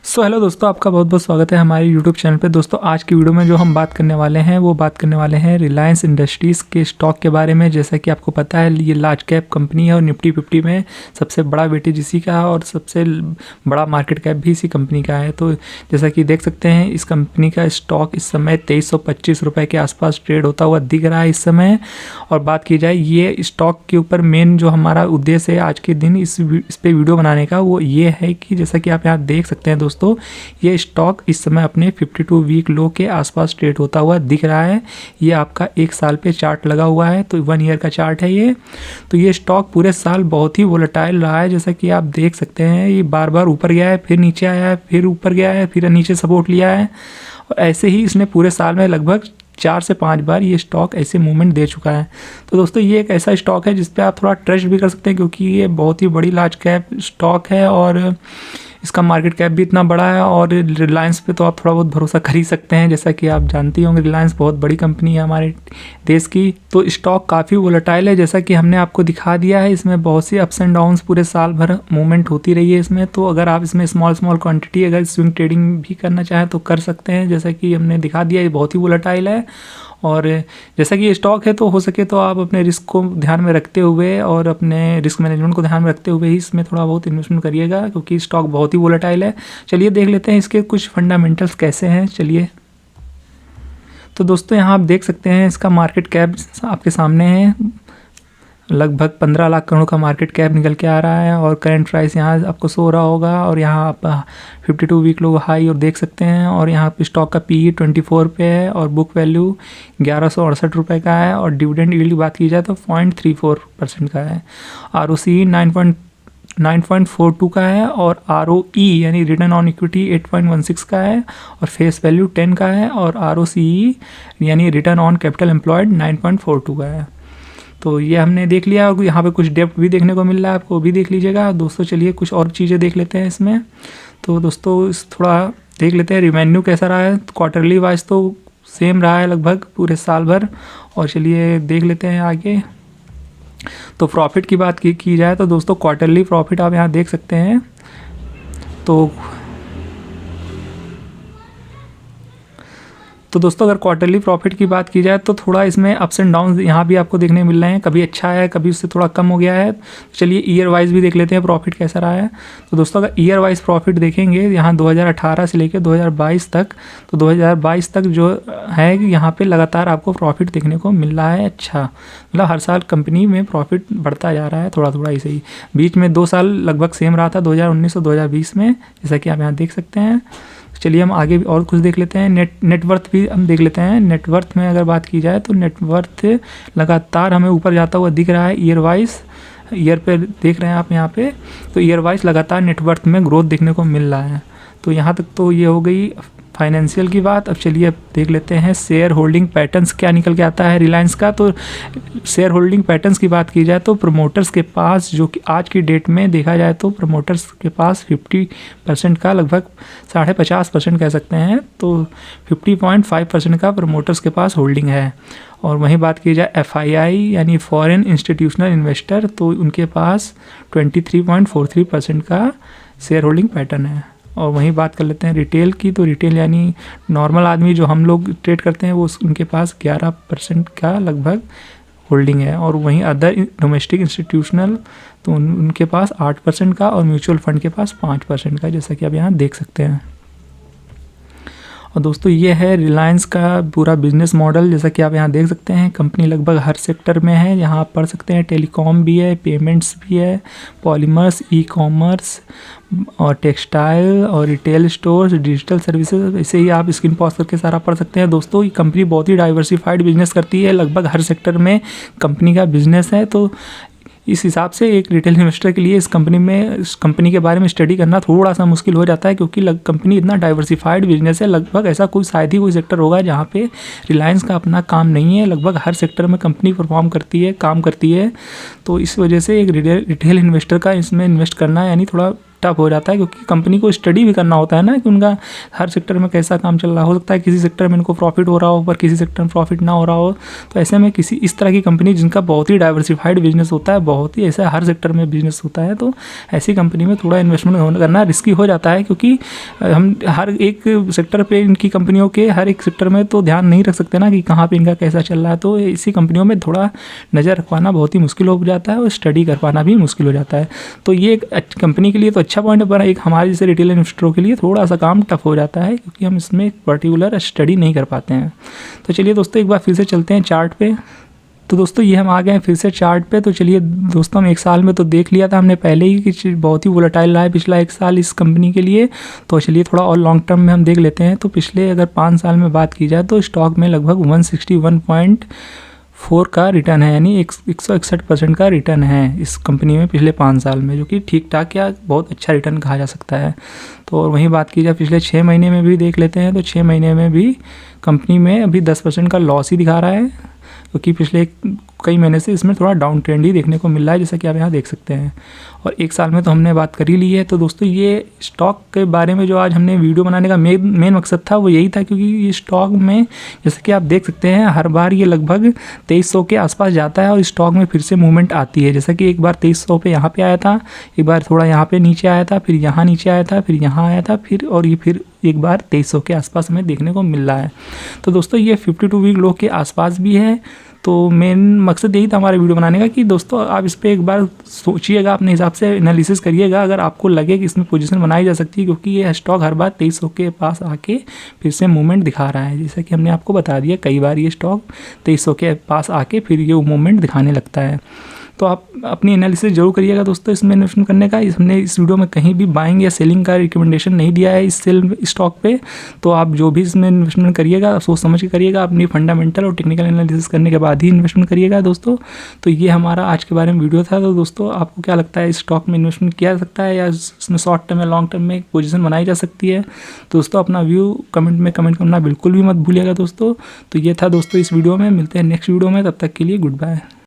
So hello दोस्तों, आपका बहुत बहुत स्वागत है हमारे यूट्यूब चैनल पे। दोस्तों आज की वीडियो में जो हम बात करने वाले हैं वो बात करने वाले हैं रिलायंस इंडस्ट्रीज़ के स्टॉक के बारे में। जैसा कि आपको पता है ये लार्ज कैप कंपनी है और निफ्टी 50 में सबसे बड़ा वेटेज इसी का है और सबसे बड़ा मार्केट कैप भी इसी कंपनी का है। तो जैसा कि देख सकते हैं इस कंपनी का स्टॉक इस समय 2325 रुपये के आसपास ट्रेड होता हुआ दिख रहा है इस समय। और बात की जाए ये स्टॉक के ऊपर मेन जो हमारा उद्देश्य है आज के दिन इस पे वीडियो बनाने का वो ये है कि जैसा कि आप यहाँ देख सकते हैं दोस्तों, ये स्टॉक इस समय अपने 52 वीक लो के आसपास ट्रेड होता हुआ दिख रहा है। ये आपका एक साल पे चार्ट लगा हुआ है, तो 1 ईयर का चार्ट है ये। तो ये स्टॉक पूरे साल बहुत ही वोलेटाइल रहा है, जैसा कि आप देख सकते हैं। ये बार बार ऊपर गया है, फिर नीचे आया है, फिर ऊपर गया है, फिर नीचे सपोर्ट लिया है और ऐसे ही इसने पूरे साल में लगभग 4 से 5 बार ये स्टॉक ऐसे मूवमेंट दे चुका है। तो दोस्तों ये एक ऐसा स्टॉक है जिस पे आप थोड़ा ट्रस्ट भी कर सकते हैं, क्योंकि ये बहुत ही बड़ी लार्ज कैप स्टॉक है और इसका मार्केट कैप भी इतना बड़ा है। और रिलायंस पे तो आप थोड़ा बहुत भरोसा कर ही सकते हैं, जैसा कि आप जानते होंगे रिलायंस बहुत बड़ी कंपनी है हमारे देश की। तो स्टॉक काफ़ी वोलेटाइल है, जैसा कि हमने आपको दिखा दिया है। इसमें बहुत सी अप्स एंड डाउन्स पूरे साल भर मूवमेंट होती रही है इसमें। तो अगर आप इसमें स्मॉल क्वांटिटी अगर स्विंग ट्रेडिंग भी करना चाहें तो कर सकते हैं, जैसा कि हमने दिखा दिया। ये बहुत ही वोलेटाइल है और जैसा कि ये स्टॉक है तो हो सके तो आप अपने रिस्क को ध्यान में रखते हुए और अपने रिस्क मैनेजमेंट को ध्यान में रखते हुए ही इसमें थोड़ा बहुत इन्वेस्टमेंट करिएगा, क्योंकि स्टॉक बहुत ही वोलेटाइल है। चलिए देख लेते हैं इसके कुछ फंडामेंटल्स कैसे हैं। चलिए तो दोस्तों यहाँ आप देख सकते हैं इसका मार्केट कैप आपके सामने है। लगभग 15 लाख करोड़ का मार्केट कैप निकल के आ रहा है और करंट प्राइस यहाँ आपको शो हो रहा होगा। और यहाँ आप 52 वीक लो हाई और देख सकते हैं। और यहाँ पे स्टॉक का PE 24 पे है और बुक वैल्यू 1168 रुपये का है। और डिविडेंड यील्ड की बात की जाए तो 0.34% का है। ROCE 9.42 का है और ROE यानी रिटर्न ऑन इक्विटी 8.16 का है और फेस वैल्यू 10 का है। और ROCE यानी रिटर्न ऑन कैपिटल एम्प्लॉयड 9.42 का है। तो ये हमने देख लिया और यहाँ पे कुछ डेप्थ भी देखने को मिल रहा है, आपको भी देख लीजिएगा दोस्तों। चलिए कुछ और चीज़ें देख लेते हैं इसमें। तो दोस्तों इस थोड़ा देख लेते हैं रिवेन्यू कैसा रहा है। क्वार्टरली वाइज तो सेम रहा है लगभग पूरे साल भर। और चलिए देख लेते हैं आगे। तो प्रॉफिट की बात की जाए तो दोस्तों क्वार्टरली प्रॉफिट आप यहाँ देख सकते हैं। तो दोस्तों अगर क्वार्टरली प्रॉफिट की बात की जाए तो थोड़ा इसमें अप्स एंड डाउन्स यहाँ भी आपको देखने मिल रहे हैं। कभी अच्छा है, कभी उससे थोड़ा कम हो गया है। तो चलिए ईयर वाइज भी देख लेते हैं प्रॉफिट कैसा रहा है। तो दोस्तों अगर ईयर वाइज प्रॉफिट देखेंगे यहाँ 2018 से लेकर 2022 तक, तो 2022 तक जो है यहाँ पे लगातार आपको प्रॉफिट देखने को मिल रहा है। अच्छा, मतलब हर साल कंपनी में प्रॉफिट बढ़ता जा रहा है थोड़ा थोड़ा ऐसे ही। बीच में 2 साल लगभग सेम रहा था 2019 और 2020 में, जैसा कि आप यहाँ देख सकते हैं। चलिए हम आगे भी और कुछ देख लेते हैं। नेटवर्थ भी हम देख लेते हैं। नेटवर्थ में अगर बात की जाए तो नेटवर्थ लगातार हमें ऊपर जाता हुआ दिख रहा है ईयर वाइज। ईयर पे देख रहे हैं आप यहाँ पे, तो ईयर वाइज लगातार नेटवर्थ में ग्रोथ देखने को मिल रहा है। तो यहाँ तक तो ये हो गई फाइनेंशियल की बात। अब चलिए अब देख लेते हैं शेयर होल्डिंग पैटर्न्स क्या निकल के आता है रिलायंस का। तो शेयर होल्डिंग पैटर्न्स की बात की जाए तो प्रमोटर्स के पास, जो कि आज की डेट में देखा जाए तो प्रमोटर्स के पास 50% का लगभग 50.5% कह सकते हैं। तो 50.5% का प्रमोटर्स के पास होल्डिंग है। और वहीं बात की जाए FII यानी फॉरेन इंस्टीट्यूशनल इन्वेस्टर, तो उनके पास 23.43% का शेयर होल्डिंग पैटर्न है। और वहीं बात कर लेते हैं रिटेल की। तो रिटेल यानी नॉर्मल आदमी जो हम लोग ट्रेड करते हैं वो उनके पास 11% का लगभग होल्डिंग है। और वहीं अदर डोमेस्टिक इंस्टीट्यूशनल तो उनके पास 8% का और म्यूचुअल फंड के पास 5% का, जैसा कि आप यहाँ देख सकते हैं। और दोस्तों ये है रिलायंस का पूरा बिजनेस मॉडल, जैसा कि आप यहाँ देख सकते हैं। कंपनी लगभग हर सेक्टर में है, यहाँ आप पढ़ सकते हैं। टेलीकॉम भी है, पेमेंट्स भी है, पॉलीमर्स, ई-कॉमर्स और टेक्सटाइल और रिटेल स्टोर्स, डिजिटल सर्विसेज, ऐसे ही आप स्क्रीन पॉज करके सारा पढ़ सकते हैं। दोस्तों ये कंपनी बहुत ही डाइवर्सिफाइड बिजनेस करती है, लगभग हर सेक्टर में कंपनी का बिजनेस है। तो इस हिसाब से एक रिटेल इन्वेस्टर के लिए इस कंपनी के बारे में स्टडी करना थोड़ा सा मुश्किल हो जाता है, क्योंकि कंपनी इतना डाइवर्सिफाइड बिजनेस है। लगभग ऐसा कोई शायद ही कोई सेक्टर होगा जहाँ पे रिलायंस का अपना काम नहीं है। लगभग हर सेक्टर में कंपनी परफॉर्म करती है, काम करती है। तो इस वजह से एक रिटेल इन्वेस्टर का इसमें इन्वेस्ट करना यानी थोड़ा टफ हो जाता है, क्योंकि कंपनी को स्टडी भी करना होता है ना कि उनका हर सेक्टर में कैसा काम चल रहा हो सकता है किसी सेक्टर में इनको प्रॉफिट हो रहा हो पर किसी सेक्टर में प्रॉफिट ना हो रहा हो। तो ऐसे में किसी इस तरह की कंपनी जिनका बहुत ही डाइवर्सिफाइड बिजनेस होता है, बहुत ही ऐसा हर सेक्टर में बिजनेस होता है, तो ऐसी कंपनी में थोड़ा इन्वेस्टमेंट करना रिस्की हो जाता है, क्योंकि हम हर एक सेक्टर पे इनकी कंपनियों के हर एक सेक्टर में तो ध्यान नहीं रख सकते ना कि कहाँ पे इनका कैसा चल रहा है। तो इसी कंपनियों में थोड़ा नज़र रख पाना बहुत ही मुश्किल हो जाता है और स्टडी कर पाना भी मुश्किल हो जाता है। तो ये एक कंपनी के लिए तो अच्छा पॉइंट है, पर एक हमारे जैसे रिटेल इन्वेस्टरों के लिए थोड़ा सा काम टफ हो जाता है, क्योंकि हम इसमें पर्टिकुलर स्टडी नहीं कर पाते हैं। तो चलिए दोस्तों एक बार फिर से चलते हैं चार्ट पे। तो दोस्तों ये हम आ गए हैं फिर से चार्ट पे। तो चलिए दोस्तों हम एक साल में तो देख लिया था हमने पहले ही कि बहुत ही वोलेटाइल रहा है पिछला एक साल इस कंपनी के लिए। तो चलिए थोड़ा और लॉन्ग टर्म में हम देख लेते हैं। तो पिछले अगर 5 साल में बात की जाए तो स्टॉक में लगभग 161.4 का रिटर्न है, यानी 161% का रिटर्न है इस कंपनी में पिछले 5 साल में, जो कि ठीक ठाक या बहुत अच्छा रिटर्न कहा जा सकता है। तो और वहीं बात की जाए पिछले 6 महीने में भी देख लेते हैं। तो 6 महीने में भी कंपनी में अभी 10% का लॉस ही दिखा रहा है, क्योंकि पिछले कई महीने से इसमें थोड़ा डाउन ट्रेंड ही देखने को मिल रहा है, जैसा कि आप यहाँ देख सकते हैं। और एक साल में तो हमने बात कर ही ली है। तो दोस्तों ये स्टॉक के बारे में जो आज हमने वीडियो बनाने का मेन मकसद था वो यही था, क्योंकि ये स्टॉक में जैसे कि आप देख सकते हैं हर बार ये लगभग 2300 के आसपास जाता है और स्टॉक में फिर से मूवमेंट आती है। जैसा कि एक बार 2300 पे यहाँ पे आया था, एक बार थोड़ा यहाँ पे नीचे आया था, फिर यहाँ नीचे आया था, फिर यहाँ आया था, फिर और ये फिर एक बार 2300 के आसपास हमें देखने को मिल रहा है। तो दोस्तों ये 52 वीक लो के आसपास भी है। तो मेन मकसद यही था हमारे वीडियो बनाने का कि दोस्तों आप इस पर एक बार सोचिएगा, अपने हिसाब से एनालिसिस करिएगा, अगर आपको लगे कि इसमें पोजीशन बनाई जा सकती है, क्योंकि ये स्टॉक हर बार 2300 के पास आके फिर से मूवमेंट दिखा रहा है। जैसा कि हमने आपको बता दिया कई बार ये स्टॉक 2300 के पास आके फिर ये मूवमेंट दिखाने लगता है। तो आप अपनी एनालिसिस जरूर करिएगा दोस्तों इसमें इन्वेस्टमेंट करने का। हमने इस वीडियो में कहीं भी बाइंग या सेलिंग का रिकमेंडेशन नहीं दिया है इस स्टॉक पे। तो आप जो भी इसमें इन्वेस्टमेंट करिएगा सोच समझ के करिएगा, अपनी फंडामेंटल और टेक्निकल एनालिसिस करने के बाद ही इन्वेस्टमेंट करिएगा दोस्तों। तो ये हमारा आज के बारे में वीडियो था। तो दोस्तों आपको क्या लगता है इस स्टॉक में इन्वेस्टमेंट किया जा सकता है या इसमें शॉर्ट टर्म या लॉन्ग टर्म में पोजीशन बनाई जा सकती है? दोस्तों अपना व्यू कमेंट करना बिल्कुल भी मत भूलिएगा दोस्तों। तो ये था दोस्तों इस वीडियो में, मिलते हैं नेक्स्ट वीडियो में, तब तक के लिए गुड बाय।